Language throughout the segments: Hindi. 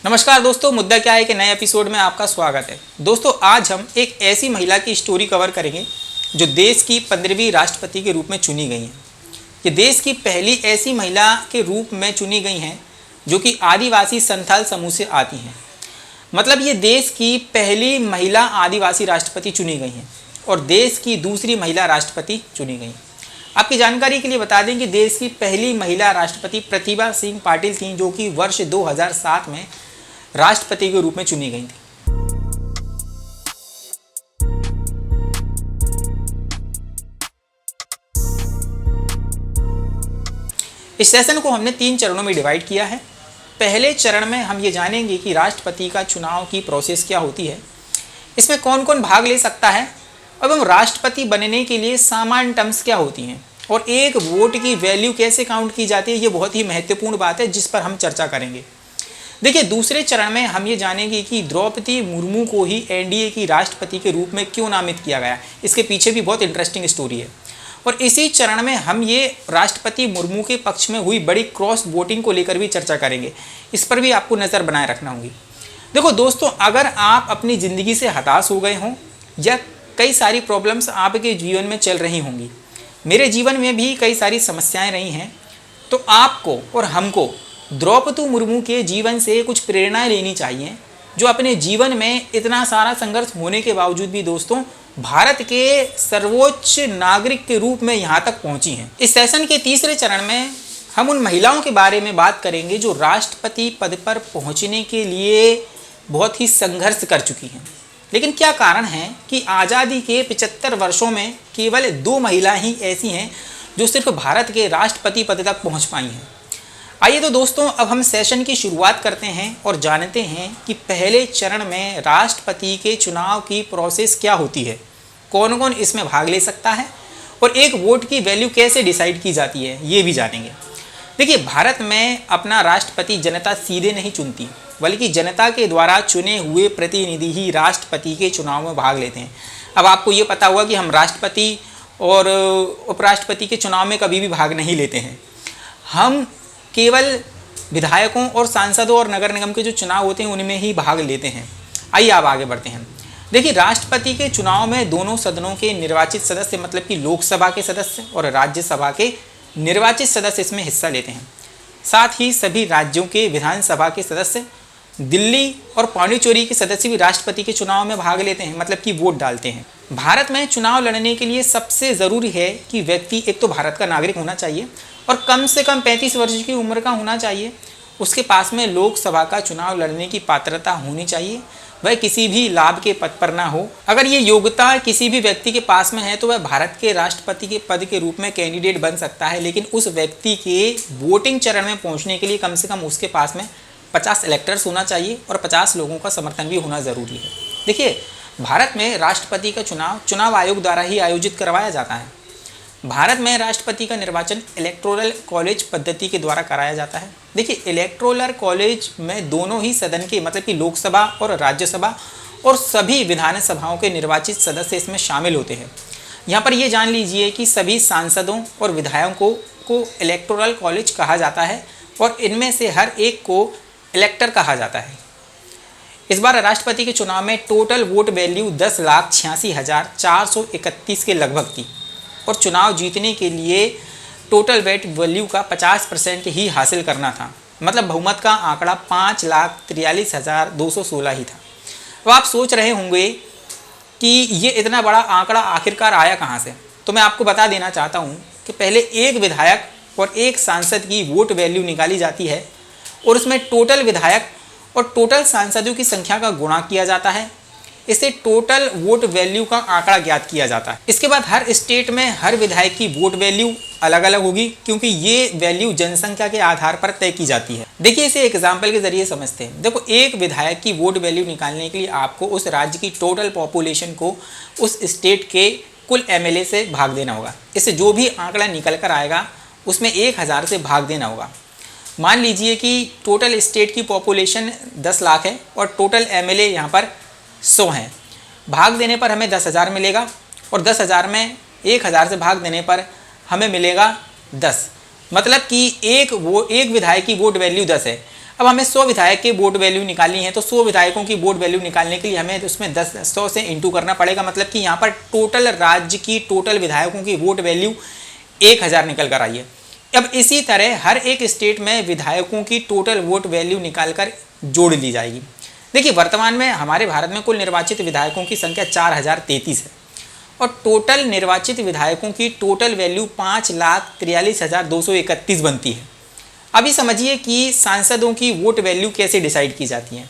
नमस्कार दोस्तों, मुद्दा क्या है कि नए एपिसोड में आपका स्वागत है। दोस्तों, आज हम एक ऐसी महिला की स्टोरी कवर करेंगे जो देश की 15वीं राष्ट्रपति के रूप में चुनी गई हैं। ये देश की पहली ऐसी महिला के रूप में चुनी गई हैं जो कि आदिवासी संथाल समूह से आती हैं। मतलब ये देश की पहली महिला आदिवासी राष्ट्रपति चुनी गई हैं और देश की दूसरी महिला राष्ट्रपति चुनी गई। आपकी जानकारी के लिए बता दें कि देश की पहली महिला राष्ट्रपति प्रतिभा सिंह पाटिल थीं, जो कि वर्ष 2007 में राष्ट्रपति के रूप में चुनी गई थी। इस सेशन को हमने 3 चरणों में डिवाइड किया है। पहले चरण में हम ये जानेंगे कि राष्ट्रपति का चुनाव की प्रोसेस क्या होती है, इसमें कौन कौन भाग ले सकता है एवं राष्ट्रपति बनने के लिए सामान्य टर्म्स क्या होती हैं और एक वोट की वैल्यू कैसे काउंट की जाती है। ये बहुत ही महत्वपूर्ण बात है जिस पर हम चर्चा करेंगे। देखिए, दूसरे चरण में हम ये जानेंगे कि द्रौपदी मुर्मू को ही एनडीए की राष्ट्रपति के रूप में क्यों नामित किया गया। इसके पीछे भी बहुत इंटरेस्टिंग स्टोरी है। और इसी चरण में हम ये राष्ट्रपति मुर्मू के पक्ष में हुई बड़ी क्रॉस वोटिंग को लेकर भी चर्चा करेंगे। इस पर भी आपको नज़र बनाए रखना होगी। देखो दोस्तों, अगर आप अपनी ज़िंदगी से हताश हो गए हों या कई सारी प्रॉब्लम्स आपके जीवन में चल रही होंगी, मेरे जीवन में भी कई सारी समस्याएं रही हैं, तो आपको और हमको द्रौपदी मुर्मू के जीवन से कुछ प्रेरणाएं लेनी चाहिए, जो अपने जीवन में इतना सारा संघर्ष होने के बावजूद भी दोस्तों भारत के सर्वोच्च नागरिक के रूप में यहाँ तक पहुँची हैं। इस सेशन के तीसरे चरण में हम उन महिलाओं के बारे में बात करेंगे जो राष्ट्रपति पद पर पहुँचने के लिए बहुत ही संघर्ष कर चुकी हैं। लेकिन क्या कारण है कि आज़ादी के 75 वर्षों में केवल 2 महिला ही ऐसी हैं जो सिर्फ भारत के राष्ट्रपति पद तक पहुँच पाई हैं। आइए तो दोस्तों, अब हम सेशन की शुरुआत करते हैं और जानते हैं कि पहले चरण में राष्ट्रपति के चुनाव की प्रोसेस क्या होती है, कौन कौन इसमें भाग ले सकता है और एक वोट की वैल्यू कैसे डिसाइड की जाती है, ये भी जानेंगे। देखिए, भारत में अपना राष्ट्रपति जनता सीधे नहीं चुनती, बल्कि जनता के द्वारा चुने हुए प्रतिनिधि ही राष्ट्रपति के चुनाव में भाग लेते हैं। अब आपको ये पता होगा कि हम राष्ट्रपति और उपराष्ट्रपति के चुनाव में कभी भी भाग नहीं लेते हैं। हम केवल विधायकों और सांसदों और नगर निगम के जो चुनाव होते हैं उनमें ही भाग लेते हैं। आइए अब आगे बढ़ते हैं। देखिए, राष्ट्रपति के चुनाव में दोनों सदनों के निर्वाचित सदस्य, मतलब कि लोकसभा के सदस्य और राज्यसभा के निर्वाचित सदस्य इसमें हिस्सा लेते हैं। साथ ही सभी राज्यों के विधानसभा के सदस्य, दिल्ली और पांडिचेरी के सदस्य भी राष्ट्रपति के चुनाव में भाग लेते हैं, मतलब कि वोट डालते हैं। भारत में चुनाव लड़ने के लिए सबसे ज़रूरी है कि व्यक्ति एक तो भारत का नागरिक होना चाहिए और कम से कम 35 वर्ष की उम्र का होना चाहिए। उसके पास में लोकसभा का चुनाव लड़ने की पात्रता होनी चाहिए। वह किसी भी लाभ के पद पर ना हो। अगर ये योग्यता किसी भी व्यक्ति के पास में है तो वह भारत के राष्ट्रपति के पद के रूप में कैंडिडेट बन सकता है, लेकिन उस व्यक्ति के वोटिंग चरण में पहुँचने के लिए कम से कम उसके पास में 50 इलेक्टर्स होना चाहिए और 50 लोगों का समर्थन भी होना ज़रूरी है। देखिए, भारत में राष्ट्रपति का चुनाव आयोग द्वारा ही आयोजित करवाया जाता है। भारत में राष्ट्रपति का निर्वाचन इलेक्टोरल कॉलेज पद्धति के द्वारा कराया जाता है। देखिए, इलेक्टोरल कॉलेज में दोनों ही सदन के, मतलब कि लोकसभा और राज्यसभा और सभी विधानसभाओं के निर्वाचित सदस्य इसमें शामिल होते हैं। यहाँ पर ये जान लीजिए कि सभी सांसदों और विधायकों को इलेक्टोरल कॉलेज कहा जाता है और इनमें से हर एक को इलेक्टर कहा जाता है। इस बार राष्ट्रपति के चुनाव में टोटल वोट वैल्यू 10,86,431 के लगभग थी और चुनाव जीतने के लिए टोटल वोट वैल्यू का 50% ही हासिल करना था। मतलब बहुमत का आंकड़ा 5,43,216 ही था। तो आप सोच रहे होंगे कि ये इतना बड़ा आंकड़ा आखिरकार आया कहाँ से। तो मैं आपको बता देना चाहता हूँ कि पहले एक विधायक और एक सांसद की वोट वैल्यू निकाली जाती है और उसमें टोटल विधायक और टोटल सांसदों की संख्या का गुणा किया जाता है। इससे टोटल वोट वैल्यू का आंकड़ा ज्ञात किया जाता है। इसके बाद हर स्टेट में हर विधायक की वोट वैल्यू अलग अलग होगी, क्योंकि ये वैल्यू जनसंख्या के आधार पर तय की जाती है। देखिए, इसे एग्जाम्पल के जरिए समझते हैं। देखो, एक विधायक की वोट वैल्यू निकालने के लिए आपको उस राज्य की टोटल पॉपुलेशन को उस स्टेट के कुल एमएलए से भाग देना होगा। इससे जो भी आंकड़ा निकल कर आएगा उसमें 1000 से भाग देना होगा। मान लीजिए कि टोटल स्टेट की पॉपुलेशन 10 लाख है और टोटल एमएलए यहाँ पर 100 हैं। भाग देने पर हमें 10,000 मिलेगा और 10,000 में 1000 से भाग देने पर हमें मिलेगा 10। मतलब कि एक विधायक की वोट वैल्यू 10 है। अब हमें 100 विधायक के वोट वैल्यू निकालनी है, तो 100 विधायकों की वोट वैल्यू निकालने के लिए हमें उसमें 100 से इंटू करना पड़ेगा। मतलब कि यहाँ पर टोटल राज्य की टोटल विधायकों की वोट वैल्यू 1000 निकल कर आई है। अब इसी तरह हर एक स्टेट में विधायकों की टोटल वोट वैल्यू निकालकर जोड़ ली जाएगी। देखिए, वर्तमान में हमारे भारत में कुल निर्वाचित विधायकों की संख्या 4033 है और टोटल निर्वाचित विधायकों की टोटल वैल्यू 5,43,231 बनती है। अभी समझिए कि सांसदों की वोट वैल्यू कैसे डिसाइड की जाती है।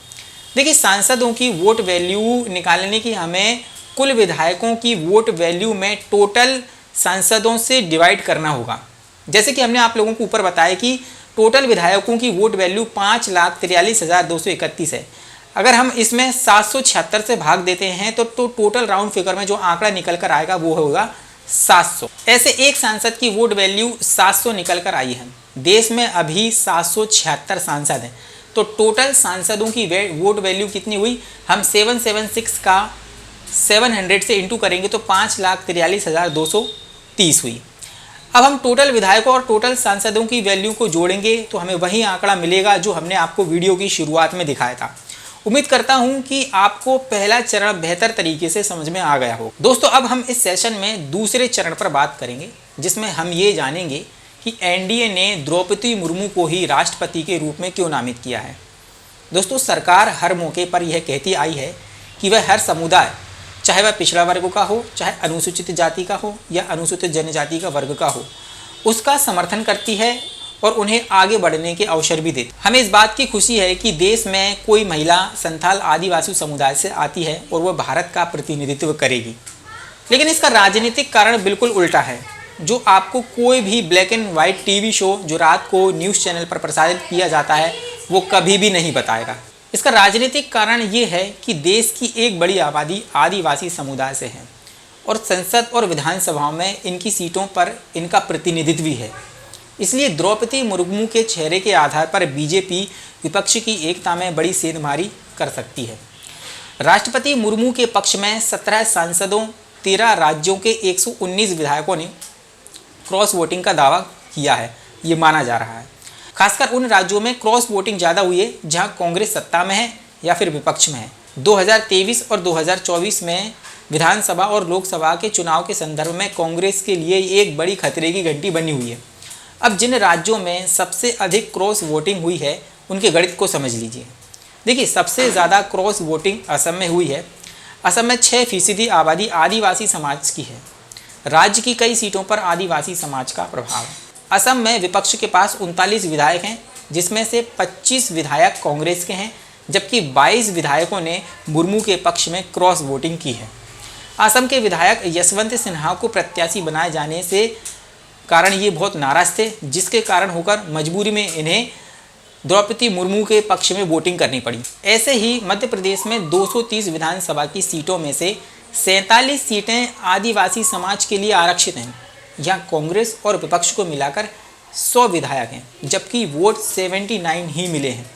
देखिए, सांसदों की वोट वैल्यू निकालने की हमें कुल विधायकों की वोट वैल्यू में टोटल सांसदों से डिवाइड करना होगा। जैसे कि हमने आप लोगों को ऊपर बताया कि टोटल विधायकों की वोट वैल्यू 5,43,231 है। अगर हम इसमें 776 से भाग देते हैं तो टोटल राउंड फिगर में जो आंकड़ा निकल कर आएगा वो होगा 700। ऐसे एक सांसद की वोट वैल्यू 700 निकल कर आई है। देश में अभी 776 सांसद हैं, तो टोटल सांसदों की वोट वैल्यू कितनी हुई? हम 776 का 700 से इंटू करेंगे तो 5,43,230 हुई। अब हम टोटल विधायकों और टोटल सांसदों की वैल्यू को जोड़ेंगे तो हमें वही आंकड़ा मिलेगा जो हमने आपको वीडियो की शुरुआत में दिखाया था। उम्मीद करता हूं कि आपको पहला चरण बेहतर तरीके से समझ में आ गया हो। दोस्तों, अब हम इस सेशन में दूसरे चरण पर बात करेंगे, जिसमें हम ये जानेंगे कि एनडीए ने द्रौपदी मुर्मू को ही राष्ट्रपति के रूप में क्यों नामित किया है। दोस्तों, सरकार हर मौके पर यह कहती आई है कि वह हर समुदाय, चाहे वह पिछड़ा वर्ग का हो, चाहे अनुसूचित जाति का हो या अनुसूचित जनजाति का वर्ग का हो, उसका समर्थन करती है और उन्हें आगे बढ़ने के अवसर भी देती है। हमें इस बात की खुशी है कि देश में कोई महिला संथाल आदिवासी समुदाय से आती है और वह भारत का प्रतिनिधित्व करेगी। लेकिन इसका राजनीतिक कारण बिल्कुल उल्टा है, जो आपको कोई भी black and white TV show जो रात को न्यूज़ चैनल पर प्रसारित किया जाता है वो कभी भी नहीं बताएगा। इसका राजनीतिक कारण ये है कि देश की एक बड़ी आबादी आदिवासी समुदाय से है और संसद और विधानसभाओं में इनकी सीटों पर इनका प्रतिनिधित्व भी है। इसलिए द्रौपदी मुर्मू के चेहरे के आधार पर बीजेपी विपक्ष की एकता में बड़ी सेंधमारी कर सकती है। राष्ट्रपति मुर्मू के पक्ष में 17 सांसदों, 13 राज्यों के 119 विधायकों ने क्रॉस वोटिंग का दावा किया है, ये माना जा रहा है। खासकर उन राज्यों में क्रॉस वोटिंग ज़्यादा हुई है जहां कांग्रेस सत्ता में है या फिर विपक्ष में है। 2023 और 2024 में विधानसभा और लोकसभा के चुनाव के संदर्भ में कांग्रेस के लिए एक बड़ी खतरे की घंटी बनी हुई है। अब जिन राज्यों में सबसे अधिक क्रॉस वोटिंग हुई है उनके गणित को समझ लीजिए। देखिए, सबसे ज़्यादा क्रॉस वोटिंग असम में हुई है। असम में 6% आबादी आदिवासी समाज की है। राज्य की कई सीटों पर आदिवासी समाज का प्रभाव है। असम में विपक्ष के पास 39 विधायक हैं, जिसमें से 25 विधायक कांग्रेस के हैं, जबकि 22 विधायकों ने मुर्मू के पक्ष में क्रॉस वोटिंग की है। असम के विधायक यशवंत सिन्हा को प्रत्याशी बनाए जाने से कारण ये बहुत नाराज थे, जिसके कारण होकर मजबूरी में इन्हें द्रौपदी मुर्मू के पक्ष में वोटिंग करनी पड़ी। ऐसे ही मध्य प्रदेश में 230 विधानसभा की सीटों में से 47 सीटें आदिवासी समाज के लिए आरक्षित हैं। यहाँ कांग्रेस और विपक्ष को मिलाकर 100 विधायक हैं, जबकि वोट 79 ही मिले हैं।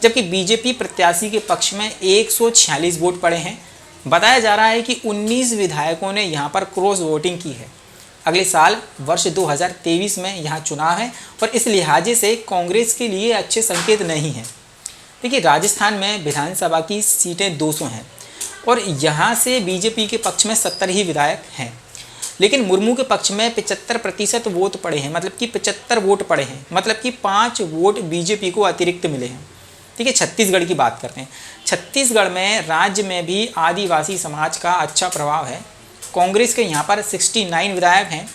जबकि बीजेपी प्रत्याशी के पक्ष में 146 वोट पड़े हैं। बताया जा रहा है कि 19 विधायकों ने यहाँ पर क्रॉस वोटिंग की है। अगले साल वर्ष 2023 में यहाँ चुनाव है और इस लिहाजे से कांग्रेस के लिए अच्छे संकेत नहीं हैं। देखिए, राजस्थान में विधानसभा की सीटें 200 हैं और यहाँ से बीजेपी के पक्ष में 70 ही विधायक हैं, लेकिन मुर्मू के पक्ष में 75% वोट पड़े हैं, मतलब कि 75 वोट पड़े हैं, मतलब कि 5 वोट बीजेपी को अतिरिक्त मिले हैं। ठीक है, छत्तीसगढ़ की बात करते हैं। छत्तीसगढ़ में राज्य में भी आदिवासी समाज का अच्छा प्रभाव है। कांग्रेस के यहाँ पर 69 विधायक हैं,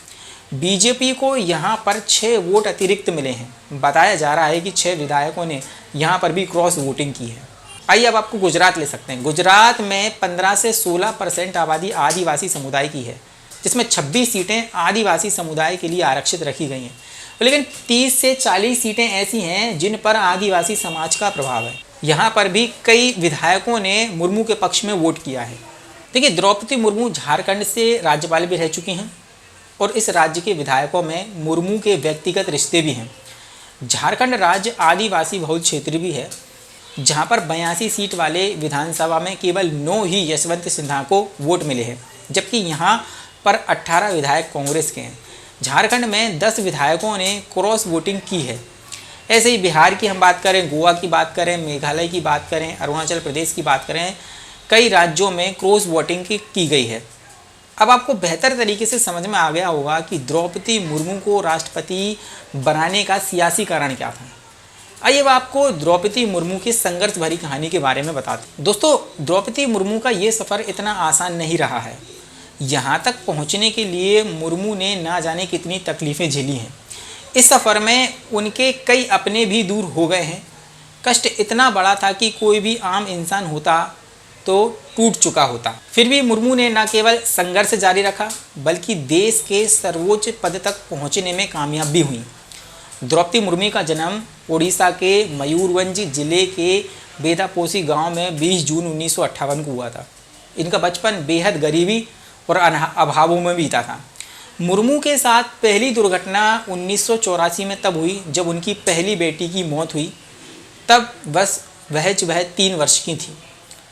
बीजेपी को यहाँ पर 6 वोट अतिरिक्त मिले हैं। बताया जा रहा है कि 6 विधायकों ने यहाँ पर भी क्रॉस वोटिंग की है। आइए अब आपको गुजरात ले सकते हैं। गुजरात में 15 से 16% आबादी आदिवासी समुदाय की है, जिसमें 26 सीटें आदिवासी समुदाय के लिए आरक्षित रखी गई हैं, लेकिन 30 से 40 सीटें ऐसी हैं जिन पर आदिवासी समाज का प्रभाव है। यहाँ पर भी कई विधायकों ने मुर्मू के पक्ष में वोट किया है। देखिए, द्रौपदी मुर्मू झारखंड से राज्यपाल भी रह चुकी हैं और इस राज्य के विधायकों में मुर्मू के व्यक्तिगत रिश्ते भी हैं। झारखंड राज्य आदिवासी बहुल क्षेत्र भी है, जहां पर 82 सीट वाले विधानसभा में केवल 9 ही यशवंत सिन्हा को वोट मिले हैं, जबकि यहाँ पर 18 विधायक कांग्रेस के हैं। झारखंड में 10 विधायकों ने क्रॉस वोटिंग की है। ऐसे ही बिहार की हम बात करें, गोवा की बात करें, मेघालय की बात करें, अरुणाचल प्रदेश की बात करें, कई राज्यों में क्रॉस वोटिंग की गई है। अब आपको बेहतर तरीके से समझ में आ गया होगा कि द्रौपदी मुर्मू को राष्ट्रपति बनाने का सियासी कारण क्या था। आइए अब आपको द्रौपदी मुर्मू की संघर्ष भरी कहानी के बारे में बताते हैं। दोस्तों, द्रौपदी मुर्मू का ये सफ़र इतना आसान नहीं रहा है। यहाँ तक पहुँचने के लिए मुर्मू ने ना जाने कितनी तकलीफ़ें झेली हैं। इस सफ़र में उनके कई अपने भी दूर हो गए हैं। कष्ट इतना बड़ा था कि कोई भी आम इंसान होता तो टूट चुका होता। फिर भी मुर्मू ने न केवल संघर्ष जारी रखा बल्कि देश के सर्वोच्च पद तक पहुंचने में कामयाब भी हुई। द्रौपदी मुर्मू का जन्म ओडिशा के मयूरभंज जिले के बेदापोसी गांव में 20 जून 1958 को हुआ था। इनका बचपन बेहद गरीबी और अभावों में बीता था। मुर्मू के साथ पहली दुर्घटना 1984 में तब हुई जब उनकी पहली बेटी की मौत हुई। तब बस वह 3 वर्ष की थी।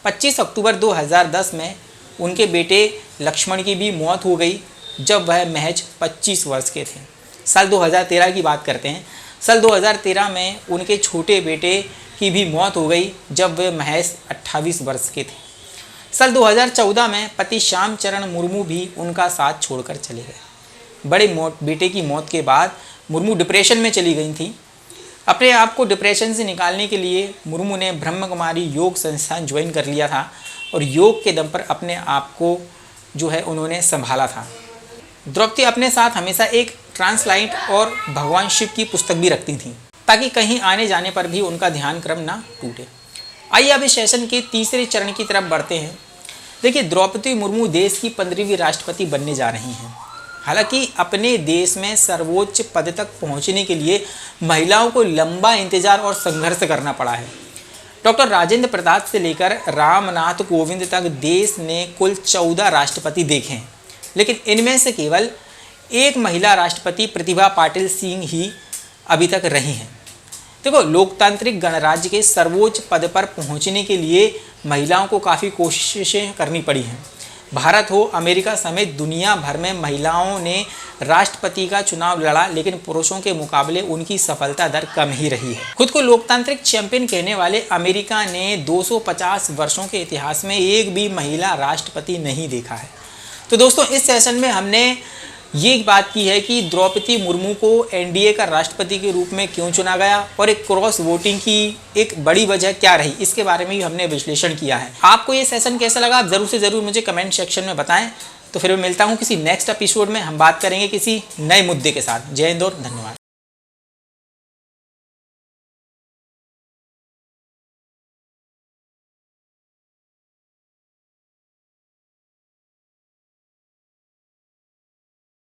25 अक्टूबर 2010 में उनके बेटे लक्ष्मण की भी मौत हो गई जब वह महज 25 वर्ष के थे। साल 2013 की बात करते हैं। साल 2013 में उनके छोटे बेटे की भी मौत हो गई जब वे महज 28 वर्ष के थे। साल 2014 में पति श्याम चरण मुर्मू भी उनका साथ छोड़कर चले गए। बड़े बेटे की मौत के बाद मुर्मू डिप्रेशन में चली गई थी। अपने आप को डिप्रेशन से निकालने के लिए मुर्मू ने ब्रह्म कुमारी योग संस्थान ज्वाइन कर लिया था और योग के दम पर अपने आप को जो है उन्होंने संभाला था। द्रौपदी अपने साथ हमेशा एक ट्रांसलाइट और भगवान शिव की पुस्तक भी रखती थी ताकि कहीं आने जाने पर भी उनका ध्यान क्रम ना टूटे। आइए अब इस सेशन के तीसरे चरण की तरफ बढ़ते हैं। देखिए, द्रौपदी मुर्मू देश की 15वीं राष्ट्रपति बनने जा रही हैं। हालांकि अपने देश में सर्वोच्च पद तक पहुंचने के लिए महिलाओं को लंबा इंतजार और संघर्ष करना पड़ा है। डॉक्टर राजेंद्र प्रसाद से लेकर रामनाथ कोविंद तक देश ने कुल 14 राष्ट्रपति देखे हैं, लेकिन इनमें से केवल एक महिला राष्ट्रपति प्रतिभा पाटिल सिंह ही अभी तक रही हैं। देखो, लोकतांत्रिक गणराज्य के सर्वोच्च पद पर पहुंचने के लिए महिलाओं को काफ़ी कोशिशें करनी पड़ी हैं। भारत हो, अमेरिका समेत दुनिया भर में महिलाओं ने राष्ट्रपति का चुनाव लड़ा, लेकिन पुरुषों के मुकाबले उनकी सफलता दर कम ही रही है। खुद को लोकतांत्रिक चैंपियन कहने वाले अमेरिका ने 250 वर्षों के इतिहास में एक भी महिला राष्ट्रपति नहीं देखा है। तो दोस्तों, इस सेशन में हमने ये बात की है कि द्रौपदी मुर्मू को एनडीए का राष्ट्रपति के रूप में क्यों चुना गया और एक क्रॉस वोटिंग की एक बड़ी वजह क्या रही, इसके बारे में भी हमने विश्लेषण किया है। आपको ये सेशन कैसा लगा आप ज़रूर से ज़रूर मुझे कमेंट सेक्शन में बताएं। तो फिर मैं मिलता हूँ किसी नेक्स्ट एपिसोड में। हम बात करेंगे किसी नए मुद्दे के साथ। जय हिंद और धन्यवाद।